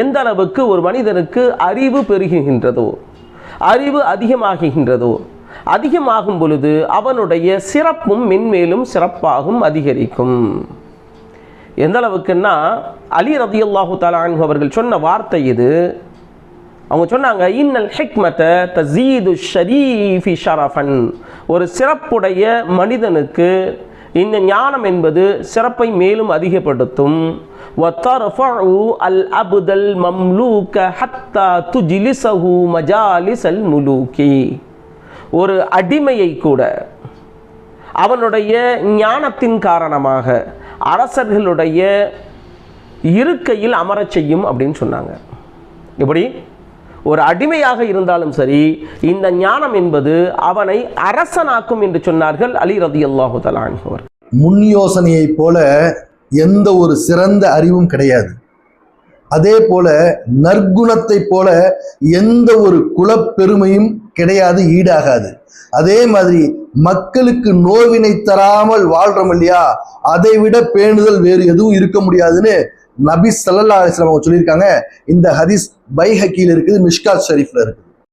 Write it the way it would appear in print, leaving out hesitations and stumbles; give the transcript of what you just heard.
எந்த அளவுக்கு ஒரு மனிதனுக்கு அறிவு பெருகுகின்றதோ, அறிவு அதிகமாகுகின்றதோ, அதிகமாகும் பொழுது அவனுடைய சிறப்பும் மென்மேலும் சிறப்பாகும், அதிகரிக்கும். எந்த அளவுக்குன்னா அலி ரலியல்லாஹு தஆலா அன்ஹு அவர்கள் சொன்ன வார்த்தை இது. அவங்க சொன்னாங்க, இன்னல் ஹிக்மத தஸீது ஷரீஃபி ஷரஃபன். ஒரு சிறப்புடைய மனிதனுக்கு இந்த ஞானம் என்பது சிறப்பை மேலும் அதிகப்படுத்தும். வதர்ஃபஉ அல் அப்தல் மம்லூக ஹத்தா துஜ்லிஸஹு மஜாலிஸல் முலூகி. ஒரு அடிமையை கூட அவனுடைய ஞானத்தின் காரணமாக அரசர்களுடைய இருக்கையில் அமரச் செய்யும் அப்படின்னு சொன்னாங்க. எப்படி? ஒரு அடிமையாக இருந்தாலும் சரி, இந்த ஞானம் என்பது அவனை அரசனாக்கும் என்று சொன்னார்கள் அலி ரலியல்லாஹு தஆலா அன்ஹு. முன் யோசனையை போல எந்த ஒரு சிறந்த அறிவும் கிடையாது. அதே போல நற்குணத்தை போல எந்த ஒரு குலப்பெருமையும் கிடையாது, ஈடாகாது. அதே மாதிரி மக்களுக்கு நோவினை தராமல் வாழ்றோம் இல்லையா, அதை விட பேணுதல் வேறு எதுவும் இருக்க முடியாதுன்னு நபி ஸல்லல்லாஹு அலைஹி வஸல்லம் சொல்லியிருக்காங்க. இந்த ஹதீஸ் பைஹக்கியில் இருக்குது, மிஷ்காத் ஷரீஃப்ல இருக்குது.